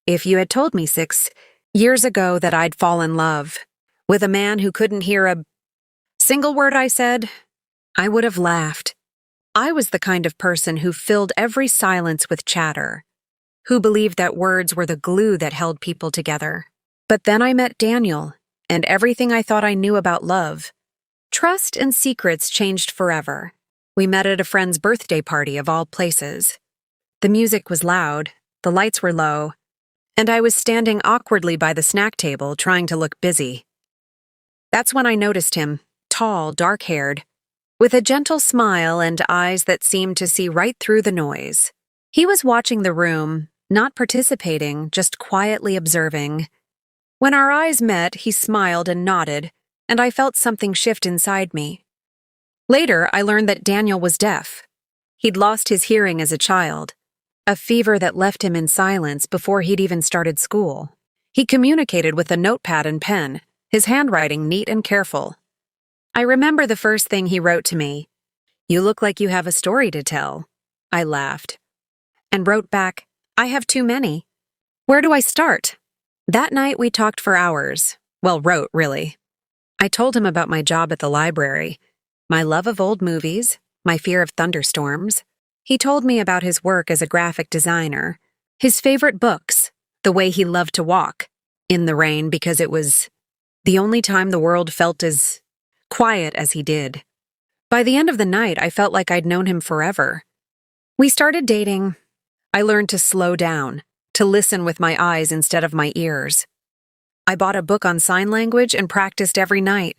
If you had told me 6 years ago that I'd fall in love with a man who couldn't hear a single word I said, I would have laughed. I was the kind of person who filled every silence with chatter, who believed that words were the glue that held people together. But then I met Daniel, and everything I thought I knew about love, trust and secrets changed forever. We met at a friend's birthday party of all places. The music was loud, the lights were low, and I was standing awkwardly by the snack table trying to look busy. That's when I noticed him, tall, dark-haired, with a gentle smile and eyes that seemed to see right through the noise. He was watching the room, not participating, just quietly observing. When our eyes met, he smiled and nodded, and I felt something shift inside me. Later, I learned that Daniel was deaf. He'd lost his hearing as a child, a fever that left him in silence before he'd even started school. He communicated with a notepad and pen, his handwriting neat and careful. I remember the first thing he wrote to me. "You look like you have a story to tell." I laughed, and wrote back, "I have too many. Where do I start?" That night we talked for hours. Well, wrote, really. I told him about my job at the library, my love of old movies, my fear of thunderstorms. He told me about his work as a graphic designer, his favorite books, the way he loved to walk in the rain because it was the only time the world felt as quiet as he did. By the end of the night, I felt like I'd known him forever. We started dating. I learned to slow down, to listen with my eyes instead of my ears. I bought a book on sign language and practiced every night,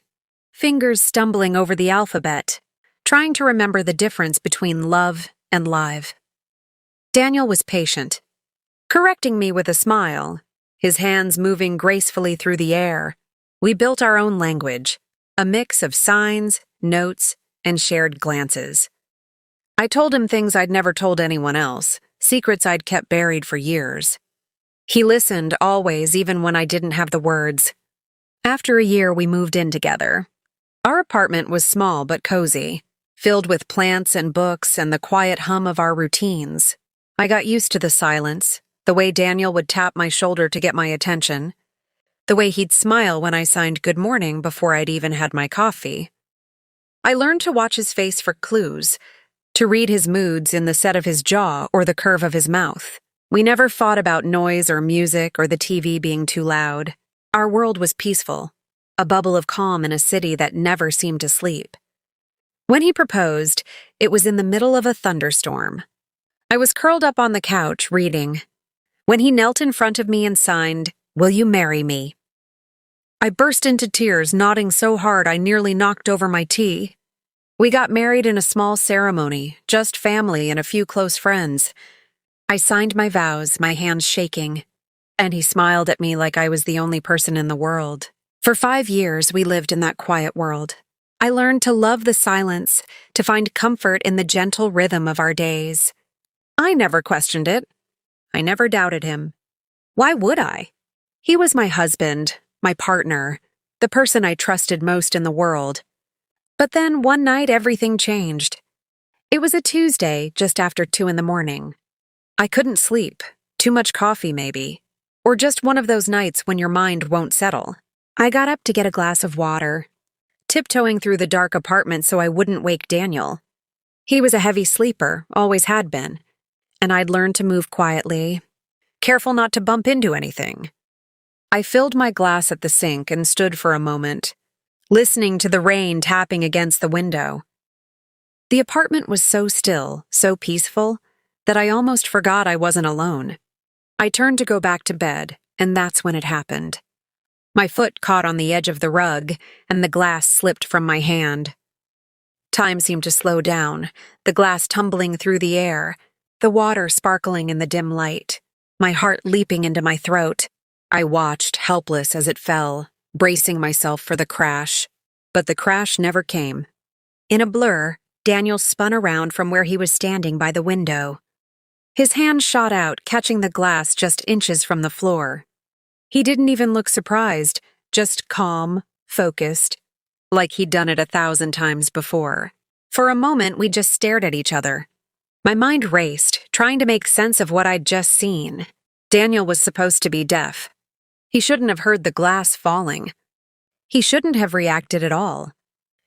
fingers stumbling over the alphabet, trying to remember the difference between love and live. Daniel was patient, correcting me with a smile, his hands moving gracefully through the air. We built our own language, a mix of signs, notes, and shared glances. I told him things I'd never told anyone else, secrets I'd kept buried for years. He listened always, even when I didn't have the words. After a year, we moved in together. Our apartment was small but cozy, filled with plants and books and the quiet hum of our routines. I got used to the silence, the way Daniel would tap my shoulder to get my attention, the way he'd smile when I signed good morning before I'd even had my coffee. I learned to watch his face for clues, to read his moods in the set of his jaw or the curve of his mouth. We never fought about noise or music or the TV being too loud. Our world was peaceful, a bubble of calm in a city that never seemed to sleep. When he proposed, it was in the middle of a thunderstorm. I was curled up on the couch, reading. When he knelt in front of me and signed, "Will you marry me?" I burst into tears, nodding so hard I nearly knocked over my tea. We got married in a small ceremony, just family and a few close friends. I signed my vows, my hands shaking, and he smiled at me like I was the only person in the world. For 5 years, we lived in that quiet world. I learned to love the silence, to find comfort in the gentle rhythm of our days. I never questioned it. I never doubted him. Why would I? He was my husband, my partner, the person I trusted most in the world. But then one night everything changed. It was a Tuesday, just after 2 a.m. I couldn't sleep, too much coffee maybe, or just one of those nights when your mind won't settle. I got up to get a glass of water, tiptoeing through the dark apartment so I wouldn't wake Daniel. He was a heavy sleeper, always had been, and I'd learned to move quietly, careful not to bump into anything. I filled my glass at the sink and stood for a moment, listening to the rain tapping against the window. The apartment was so still, so peaceful, that I almost forgot I wasn't alone. I turned to go back to bed, and that's when it happened. My foot caught on the edge of the rug, and the glass slipped from my hand. Time seemed to slow down, the glass tumbling through the air, the water sparkling in the dim light, my heart leaping into my throat. I watched, helpless as it fell, bracing myself for the crash. But the crash never came. In a blur, Daniel spun around from where he was standing by the window. His hand shot out, catching the glass just inches from the floor. He didn't even look surprised, just calm, focused, like he'd done it 1,000 times before. For a moment, we just stared at each other. My mind raced, trying to make sense of what I'd just seen. Daniel was supposed to be deaf. He shouldn't have heard the glass falling. He shouldn't have reacted at all.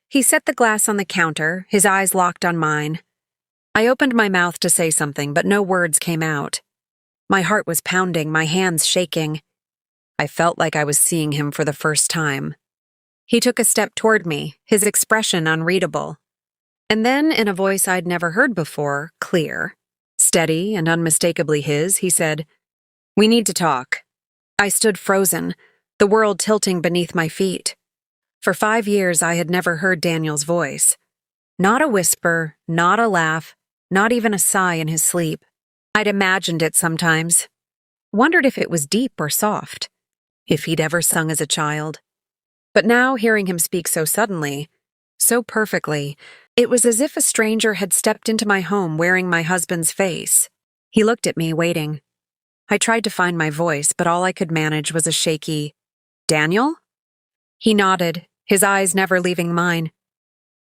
He set the glass on the counter, his eyes locked on mine. I opened my mouth to say something, but no words came out. My heart was pounding, my hands shaking. I felt like I was seeing him for the first time. He took a step toward me, his expression unreadable. And then, in a voice I'd never heard before, clear, steady and unmistakably his, he said, "We need to talk." I stood frozen, the world tilting beneath my feet. For 5 years, I had never heard Daniel's voice. Not a whisper, not a laugh, not even a sigh in his sleep. I'd imagined it sometimes. Wondered if it was deep or soft. If he'd ever sung as a child. But now, hearing him speak so suddenly, so perfectly, it was as if a stranger had stepped into my home wearing my husband's face. He looked at me, waiting. I tried to find my voice, but all I could manage was a shaky, "Daniel?" He nodded, his eyes never leaving mine.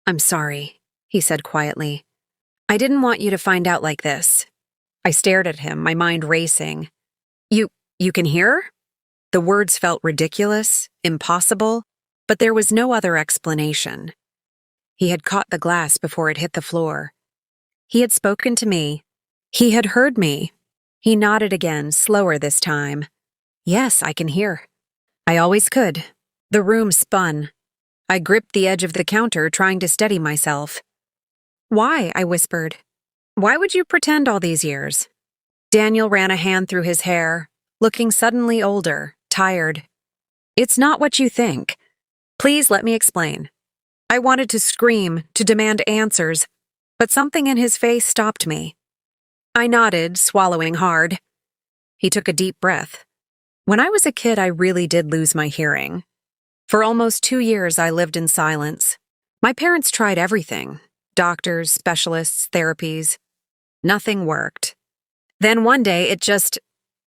"I'm sorry," he said quietly. "I didn't want you to find out like this." I stared at him, my mind racing. You can hear?" The words felt ridiculous, impossible, but there was no other explanation. He had caught the glass before it hit the floor. He had spoken to me. He had heard me. He nodded again, slower this time. "Yes, I can hear." I always could. The room spun. I gripped the edge of the counter, trying to steady myself. "Why?" I whispered. "Why would you pretend all these years?" Daniel ran a hand through his hair, looking suddenly older, tired. "It's not what you think. Please let me explain." I wanted to scream, to demand answers, but something in his face stopped me. I nodded, swallowing hard. He took a deep breath. When I was a kid, I really did lose my hearing. For almost 2 years, I lived in silence. My parents tried everything. Doctors, specialists, therapies. Nothing worked. Then one day, it just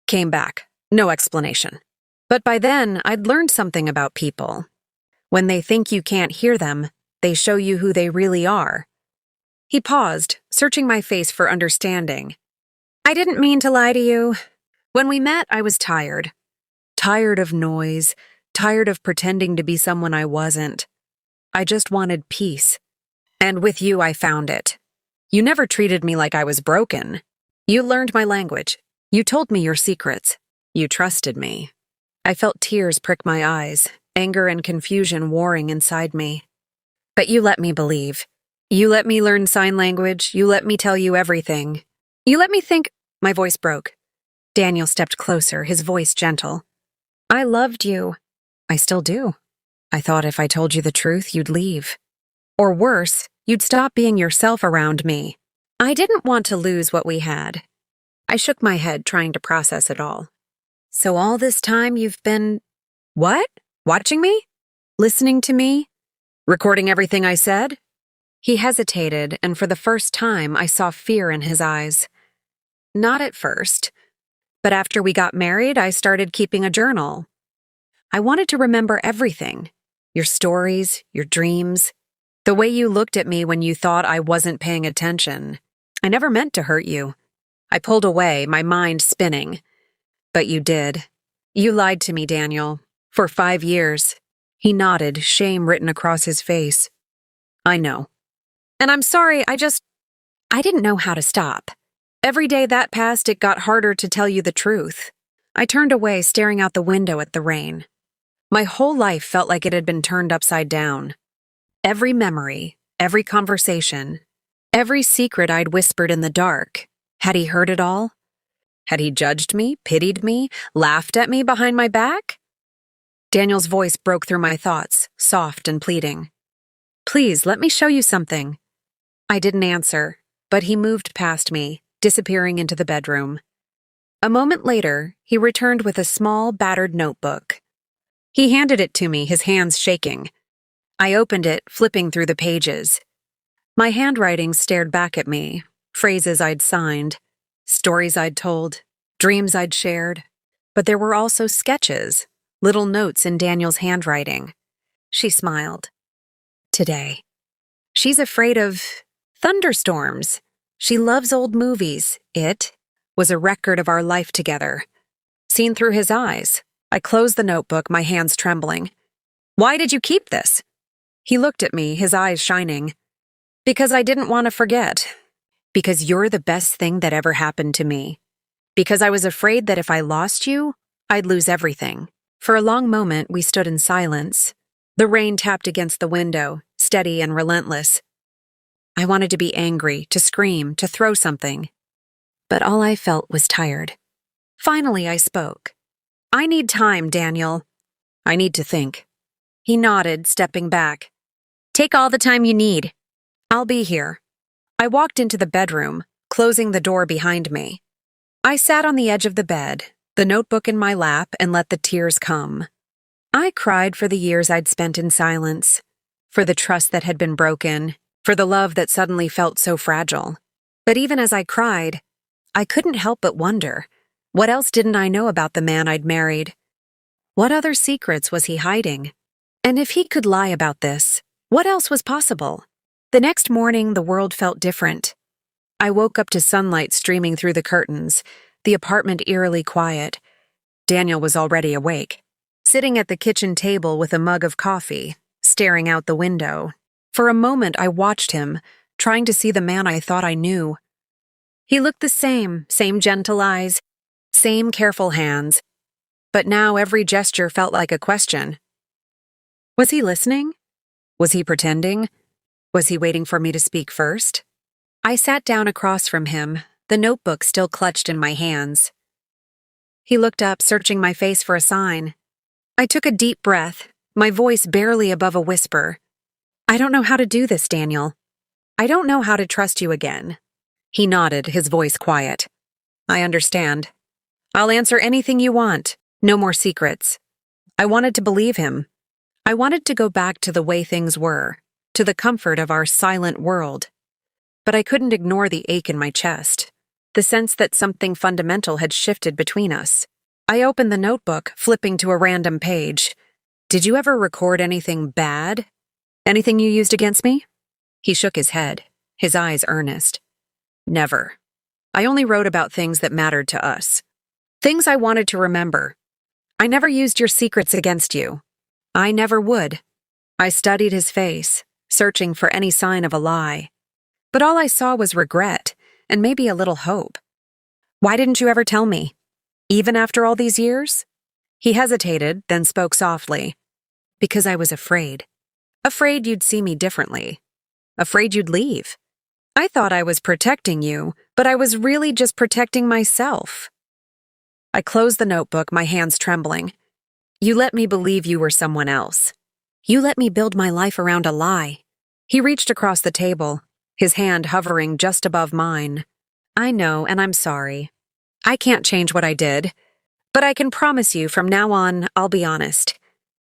came back. No explanation. But by then, I'd learned something about people. When they think you can't hear them, they show you who they really are. He paused, searching my face for understanding. "I didn't mean to lie to you. When we met, I was tired. Tired of noise, tired of pretending to be someone I wasn't. I just wanted peace. And with you, I found it. You never treated me like I was broken. You learned my language. You told me your secrets. You trusted me." I felt tears prick my eyes, anger and confusion warring inside me. "But you let me believe. You let me learn sign language. You let me tell you everything. You let me think—" My voice broke. Daniel stepped closer, his voice gentle. "I loved you. I still do. I thought if I told you the truth, you'd leave. Or worse, you'd stop being yourself around me. I didn't want to lose what we had." I shook my head, trying to process it all. "So all this time you've been— What? Watching me? Listening to me? Recording everything I said?" He hesitated, and for the first time, I saw fear in his eyes. "Not at first. But after we got married, I started keeping a journal. I wanted to remember everything. Your stories, your dreams, the way you looked at me when you thought I wasn't paying attention. I never meant to hurt you." I pulled away, my mind spinning. "But you did. You lied to me, Daniel. For 5 years." He nodded, shame written across his face. "I know. And I'm sorry, I didn't know how to stop. Every day that passed, it got harder to tell you the truth." I turned away, staring out the window at the rain. My whole life felt like it had been turned upside down. Every memory, every conversation, every secret I'd whispered in the dark. Had he heard it all? Had he judged me, pitied me, laughed at me behind my back? Daniel's voice broke through my thoughts, soft and pleading. "Please, let me show you something." I didn't answer, but he moved past me, disappearing into the bedroom. A moment later, he returned with a small, battered notebook. He handed it to me, his hands shaking. I opened it, flipping through the pages. My handwriting stared back at me, phrases I'd signed, stories I'd told, dreams I'd shared. But there were also sketches, little notes in Daniel's handwriting. She smiled. "Today. She's afraid of thunderstorms. She loves old movies. It was a record of our life together. seen through his eyes. I closed the notebook, my hands trembling. Why did you keep this? He looked at me, his eyes shining. Because I didn't want to forget. Because you're the best thing that ever happened to me. Because I was afraid that if I lost you, I'd lose everything. For a long moment, we stood in silence. The rain tapped against the window, steady and relentless. I wanted to be angry, to scream, to throw something. But all I felt was tired. Finally, I spoke. I need time, Daniel. I need to think. He nodded, stepping back. Take all the time you need. I'll be here. I walked into the bedroom, closing the door behind me. I sat on the edge of the bed, the notebook in my lap, and let the tears come. I cried for the years I'd spent in silence, for the trust that had been broken, for the love that suddenly felt so fragile. But even as I cried, I couldn't help but wonder, what else didn't I know about the man I'd married? What other secrets was he hiding? And if he could lie about this, what else was possible? The next morning, the world felt different. I woke up to sunlight streaming through the curtains, the apartment eerily quiet. Daniel was already awake, sitting at the kitchen table with a mug of coffee, staring out the window. For a moment, I watched him, trying to see the man I thought I knew. He looked the same gentle eyes, same careful hands. But now every gesture felt like a question. Was he listening? Was he pretending? Was he waiting for me to speak first? I sat down across from him, the notebook still clutched in my hands. He looked up, searching my face for a sign. I took a deep breath, my voice barely above a whisper. I don't know how to do this, Daniel. I don't know how to trust you again. He nodded, his voice quiet. I understand. I'll answer anything you want. No more secrets. I wanted to believe him. I wanted to go back to the way things were, to the comfort of our silent world. But I couldn't ignore the ache in my chest, the sense that something fundamental had shifted between us. I opened the notebook, flipping to a random page. Did you ever record anything bad? Anything you used against me? He shook his head, his eyes earnest. Never. I only wrote about things that mattered to us. Things I wanted to remember. I never used your secrets against you. I never would. I studied his face, searching for any sign of a lie. But all I saw was regret, and maybe a little hope. Why didn't you ever tell me? Even after all these years? He hesitated, then spoke softly. Because I was afraid. Afraid you'd see me differently. Afraid you'd leave. I thought I was protecting you, but I was really just protecting myself. I closed the notebook, my hands trembling. You let me believe you were someone else. You let me build my life around a lie. He reached across the table, his hand hovering just above mine. I know, and I'm sorry. I can't change what I did, but I can promise you from now on, I'll be honest.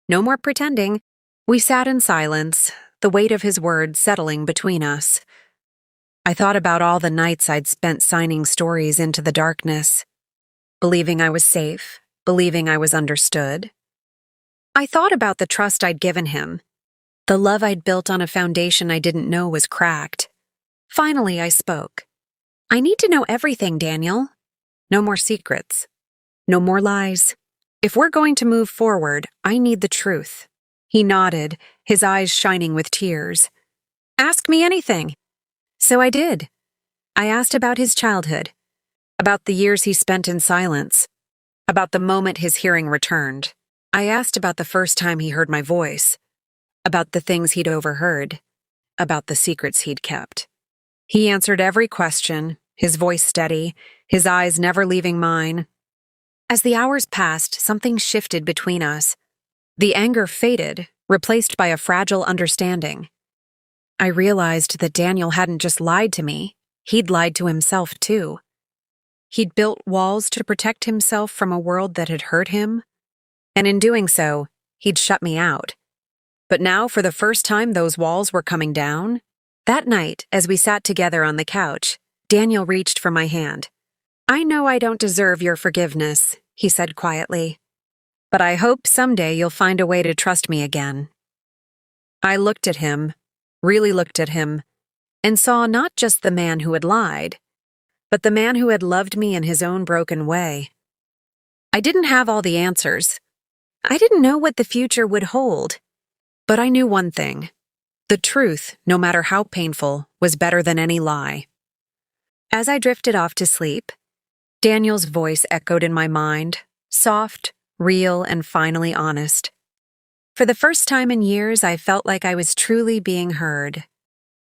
No more pretending. We sat in silence, the weight of his words settling between us. I thought about all the nights I'd spent signing stories into the darkness, believing I was safe, believing I was understood. I thought about the trust I'd given him, the love I'd built on a foundation I didn't know was cracked. Finally, I spoke. I need to know everything, Daniel. No more secrets. No more lies. If we're going to move forward, I need the truth. He nodded, his eyes shining with tears. Ask me anything. So I did. I asked about his childhood, about the years he spent in silence, about the moment his hearing returned. I asked about the first time he heard my voice, about the things he'd overheard, about the secrets he'd kept. He answered every question, his voice steady, his eyes never leaving mine. As the hours passed, something shifted between us. The anger faded, replaced by a fragile understanding. I realized that Daniel hadn't just lied to me, he'd lied to himself too. He'd built walls to protect himself from a world that had hurt him, and in doing so, he'd shut me out. But now, for the first time those walls were coming down. That night, as we sat together on the couch, Daniel reached for my hand. I know I don't deserve your forgiveness, he said quietly, but I hope someday you'll find a way to trust me again. I looked at him, really looked at him, and saw not just the man who had lied, but the man who had loved me in his own broken way. I didn't have all the answers. I didn't know what the future would hold. But I knew one thing. The truth, no matter how painful, was better than any lie. As I drifted off to sleep, Daniel's voice echoed in my mind, soft, real, and finally honest. For the first time in years, I felt like I was truly being heard.